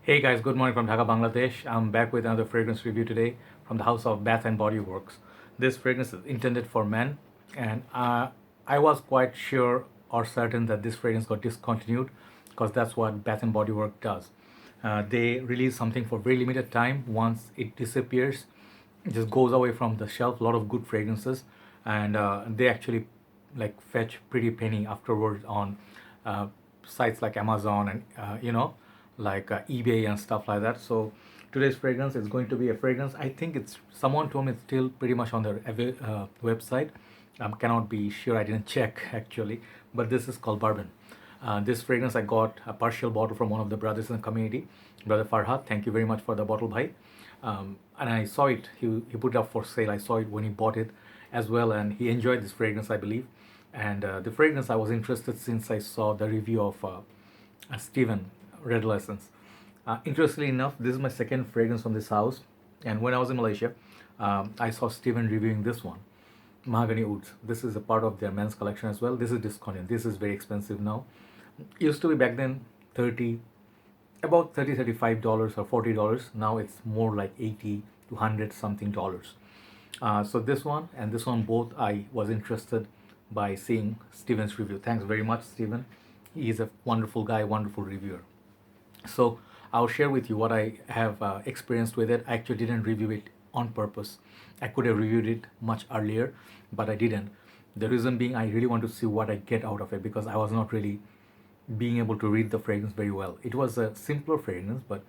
Hey guys, good morning from Dhaka, Bangladesh. I'm back with another fragrance review today from the house of Bath and Body Works. This fragrance is intended for men, and I was quite sure or certain that this fragrance got discontinued because that's what Bath and Body Works does. They release something for very limited time. Once it disappears, it just goes away from the shelf. A lot of good fragrances, and they actually like fetch pretty penny afterwards on uh, sites like Amazon and like eBay and stuff like that. So today's fragrance is going to be a fragrance. I think it's someone told me it's still pretty much on their website. Cannot be sure. I didn't check actually, but this is called Bourbon. This fragrance I got a partial bottle from one of the brothers in the community, brother Farhad. Thank you very much for the bottle, bhai. And I saw it. He put it up for sale. I saw it when he bought it as well, and he enjoyed this fragrance, I believe. And the fragrance I was interested since I saw the review of Steven Red Lessons. Interestingly enough, this is my second fragrance from this house, and when I was in Malaysia, I saw Steven reviewing this one, Mahogany Woods. This is a part of their men's collection as well. This is discounted. This is very expensive now. Used to be back then 30, about 30 $35 or $40. Now it's more like 80 to 100 something dollars. So this one and this one both I was interested by seeing Steven's review. Thanks very much, Steven. He is a wonderful guy, wonderful reviewer. So I'll share with you what I have experienced with it. I actually didn't review it on purpose. I could have reviewed it much earlier, but I didn't. The reason being, I really want to see what I get out of it because I was not really being able to read the fragrance very well. It was a simpler fragrance, but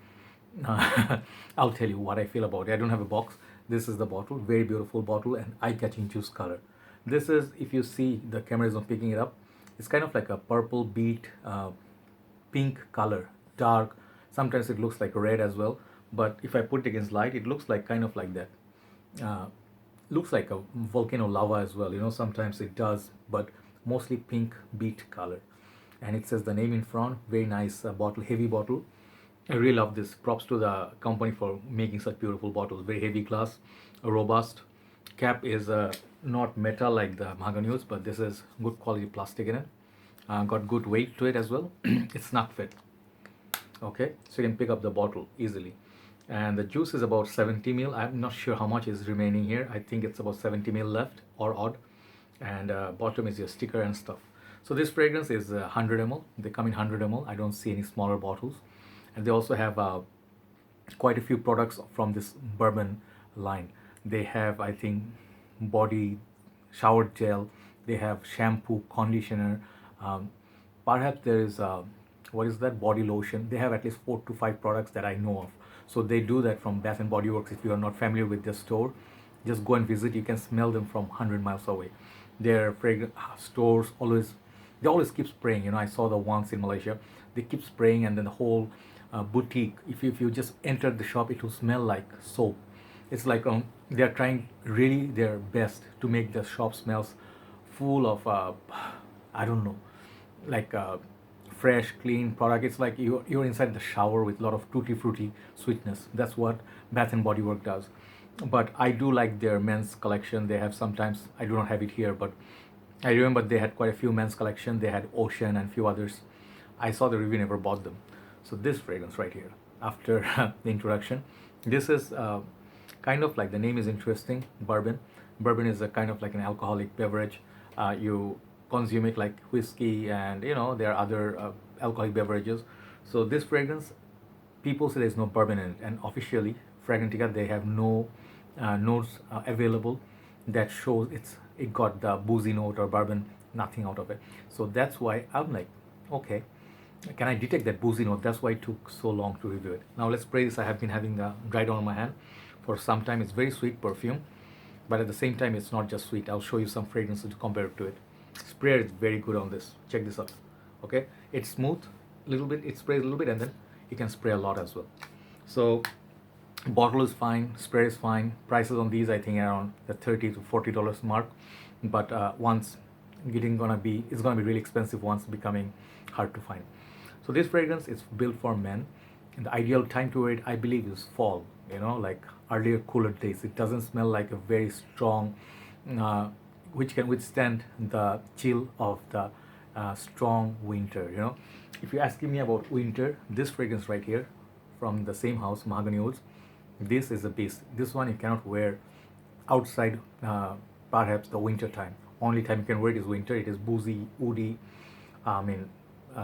I'll tell you what I feel about it. I don't have a box. This is the bottle, very beautiful bottle and eye-catching juice color. This is, if you see, the camera is not picking it up. It's kind of like a purple beet pink color, dark. Sometimes it looks like red as well, but if I put it against light, it looks like kind of like that. Uh, Looks like a volcano lava as well. Sometimes it does, but mostly pink beet color. And it says the name in front. Very nice bottle, heavy bottle. I really love this. Props to the company for making such beautiful bottles. Very heavy glass, robust. Cap is not metal like the mahogany, but this is good quality plastic in it. Got good weight to it as well. It's snug fit. Okay, so you can pick up the bottle easily. And the juice is about 70 ml. I'm not sure how much is remaining here. I think it's about 70 ml left or odd. And bottom is your sticker and stuff. So this fragrance is 100 ml. They come in 100 ml. I don't see any smaller bottles. And they also have quite a few products from this Bourbon line. They have, I think, body shower gel. They have shampoo, conditioner. Perhaps there is what is that, body lotion. They have at least 4 to 5 products that I know of. So they do that from Bath and Body Works. If you are not familiar with their store, just go and visit. You can smell them from 100 miles away. Their fragrance stores always, they always keep spraying. I saw the ones in Malaysia. They keep spraying, and then the whole boutique. If you just enter the shop, it will smell like soap. It's like they are trying really their best to make the shop smells full of I don't know, like fresh, clean product. It's like you're inside the shower with a lot of tutti frutti sweetness. That's what Bath and Body Works does. But I do like their men's collection. They have sometimes, I do not have it here, but I remember they had quite a few men's collection. They had Ocean and few others. I saw the review, never bought them. So this fragrance right here, after the introduction, this is kind of like, the name is interesting, Bourbon. Bourbon is a kind of like an alcoholic beverage. You consume it like whiskey, and there are other alcoholic beverages. So this fragrance, people say there's no bourbon in it, and officially Fragrantica, they have no notes available that shows it got the boozy note or bourbon, nothing out of it. So that's why I'm like, okay, can I detect that boozy note? That's why it took so long to review it. Now let's spray this. I have been having dried on my hand for some time. It's very sweet perfume, but at the same time it's not just sweet. I'll show you some fragrances to compare it to it. Sprayer is very good on this. Check this out. Okay, it's smooth, little bit, it sprays a little bit, and then you can spray a lot as well. So bottle is fine, spray is fine. Prices on these, I think, around the $30 to $40 mark. But once it's gonna be really expensive once becoming hard to find. So this fragrance is built for men, and the ideal time to wear it, I believe, is fall. Like earlier cooler days. It doesn't smell like a very strong, which can withstand the chill of the strong winter. If you're asking me about winter, this fragrance right here from the same house, Mahogany Woods. This is a beast. This one you cannot wear outside, perhaps the winter time. Only time you can wear it is winter. It is boozy, woody, I mean,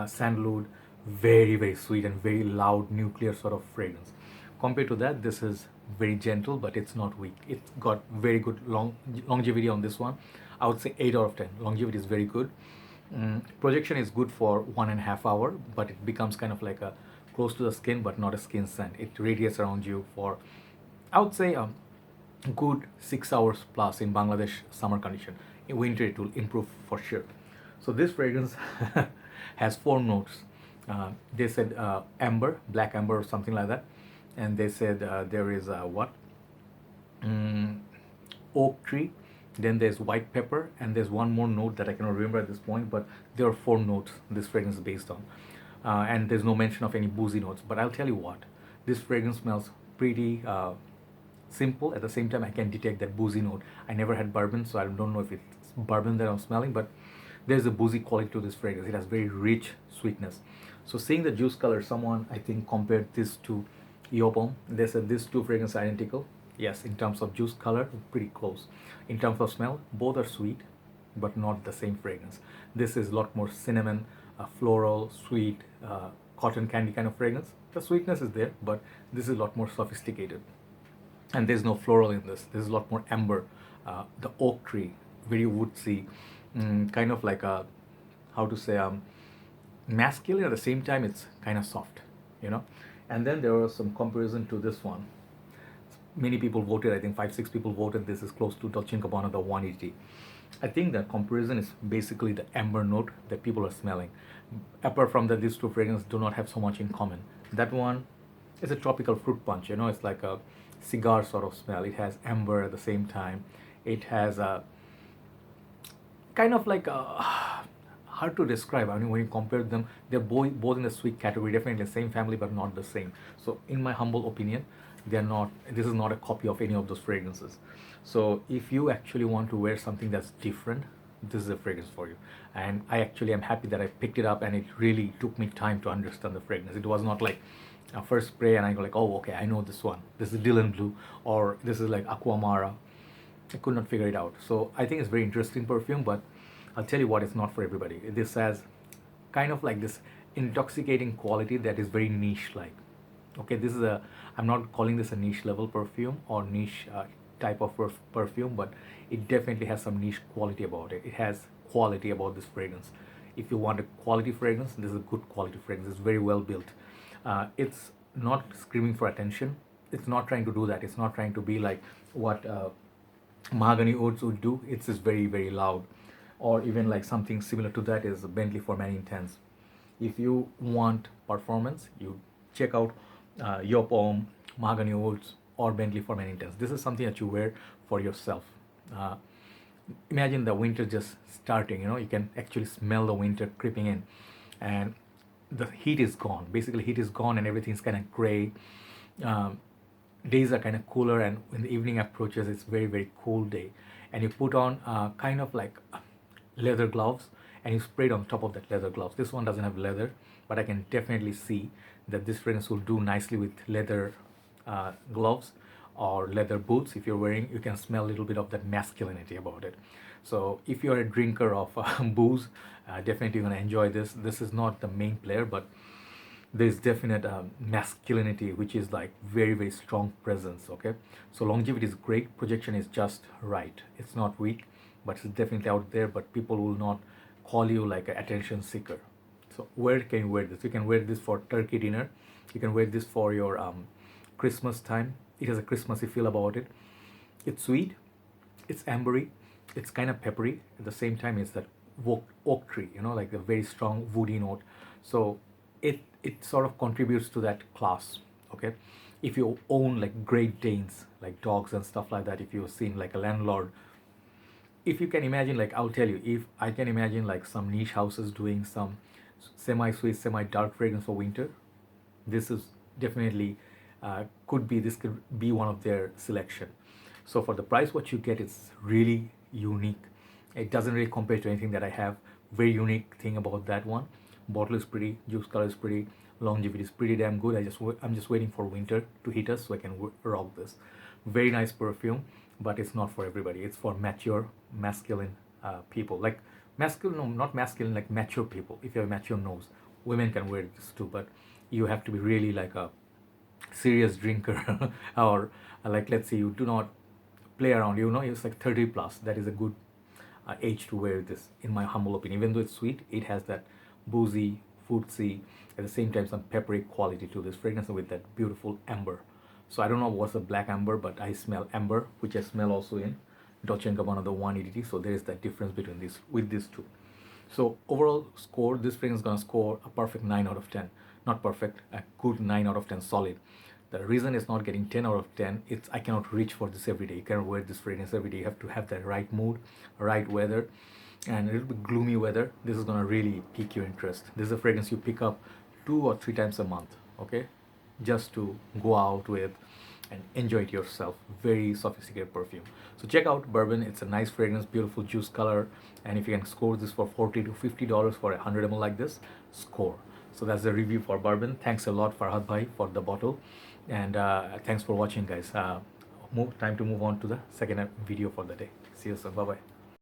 sandalwood, very, very sweet and very loud nuclear sort of fragrance. Compared to that, this is very gentle, but it's not weak. It's got very good longevity on this one. I would say 8 out of 10. Longevity is very good. Projection is good for 1.5 hours, but it becomes kind of like a close to the skin, but not a skin scent. It radiates around you for, I would say, good 6 hours plus in Bangladesh summer condition. In winter, it will improve for sure. So this fragrance has 4 notes. They said amber, black amber or something like that, and they said there is what oak tree, then there's white pepper, and there's one more note that I cannot remember at this point, but there are 4 notes this fragrance is based on. And there's no mention of any boozy notes, but I'll tell you what, this fragrance smells pretty simple. At the same time, I can detect that boozy note. I never had bourbon, so I don't know if it's bourbon that I'm smelling, but there's a boozy quality to this fragrance. It has very rich sweetness. So seeing the juice color, someone I think compared this to Joop. They said these 2 fragrances are identical. Yes, in terms of juice color, pretty close. In terms of smell, both are sweet, but not the same fragrance. This is a lot more cinnamon, floral, sweet, cotton candy kind of fragrance. The sweetness is there, but this is a lot more sophisticated. And there's no floral in this. This is a lot more amber. The oak tree, very woodsy, kind of like a, how to say, masculine. At the same time, it's kind of soft, you know. And then there was some comparison to this one. Many people voted, I think 5-6 people voted this is close to Dolce & Gabbana, the 180. I think the comparison is basically the amber note that people are smelling. Apart from that, these 2 fragrances do not have so much in common. That one is a tropical fruit punch, you know, it's like a cigar sort of smell. It has amber at the same time. It has a kind of like a, hard to describe. I mean, when you compare them, they're both in the sweet category, definitely the same family, but not the same. So in my humble opinion, they're not, this is not a copy of any of those fragrances. So if you actually want to wear something that's different, this is a fragrance for you. And I actually am happy that I picked it up, and it really took me time to understand the fragrance. It was not like a first spray and I go like, oh, okay, I know this one. This is Dylan Blue, or this is like Aquamara. I could not figure it out. So I think it's very interesting perfume, but I'll tell you what, it's not for everybody. This has kind of like this intoxicating quality that is very niche like. Okay, this is a, I'm not calling this a niche level perfume or niche type of perfume, but it definitely has some niche quality about it. It has quality about this fragrance. If you want a quality fragrance, this is a good quality fragrance. It's very well built. It's not screaming for attention. It's not trying to do that. It's not trying to be like what Mahogany Woods would do. It's just very, very loud. Or even like something similar to that is Bentley for Man Intense. If you want performance, you check out Joop, Mahogany Woods, or Bentley for Man Intense. This is something that you wear for yourself. Imagine the winter just starting, you know, you can actually smell the winter creeping in, and the heat is gone. Basically, heat is gone and everything's kind of gray. Days are kind of cooler, and when the evening approaches, it's very, very cool day. And you put on kind of like leather gloves, and you spray it on top of that leather gloves. This one doesn't have leather, but I can definitely see that this fragrance will do nicely with leather gloves or leather boots. If you're wearing, you can smell a little bit of that masculinity about it. So if you're a drinker of booze, definitely you're going to enjoy this. This is not the main player, but there's definite masculinity, which is like very, very strong presence. Okay, so longevity is great, projection is just right. It's not weak, but it's definitely out there, but people will not call you like an attention seeker. So where can you wear this? You can wear this for turkey dinner. You can wear this for your Christmas time. It has a Christmassy feel about it. It's sweet, it's ambery, it's kind of peppery. At the same time, it's that oak tree, you know, like a very strong woody note. So it sort of contributes to that class. Okay, if you own like Great Danes, like dogs and stuff like that, if you've seen like a landlord, if you can imagine, like I'll tell you, if I can imagine like some niche houses doing some semi-sweet, semi-dark fragrance for winter, this is definitely could be one of their selection. So for the price, what you get is really unique. It doesn't really compare to anything that I have. Very unique thing about that one. Bottle is pretty, juice color is pretty, longevity is pretty damn good. I'm just waiting for winter to hit us so I can rock this. Very nice perfume, but it's not for everybody. It's for mature masculine people, like masculine, no, not masculine, like mature people. If you have a mature nose, women can wear this too, but you have to be really like a serious drinker or like, let's say you do not play around, you know, it's like 30 plus. That is a good age to wear this, in my humble opinion. Even though it's sweet, it has that boozy, fruity, at the same time some peppery quality to this fragrance with that beautiful amber. So I don't know what's a black amber, but I smell amber, which I smell also in Dolce & Gabbana, the 180. So there is that difference between this with these two. So overall score, this fragrance is gonna score a perfect 9 out of 10. Not perfect, a good 9 out of 10 solid. The reason it's not getting 10 out of 10, it's I cannot reach for this every day. You cannot wear this fragrance every day. You have to have that right mood, right weather, and a little bit gloomy weather. This is gonna really pique your interest. This is a fragrance you pick up 2 or 3 times a month, okay? Just to go out with and enjoy it yourself. Very sophisticated perfume. So check out Bourbon. It's a nice fragrance, beautiful juice color, and if you can score this for $40 to $50 for a 100 ml like this, score. So that's the review for Bourbon. Thanks a lot, Farhad bhai, for the bottle, and thanks for watching, guys. Time to move on to the second video for the day. See you soon. Bye bye.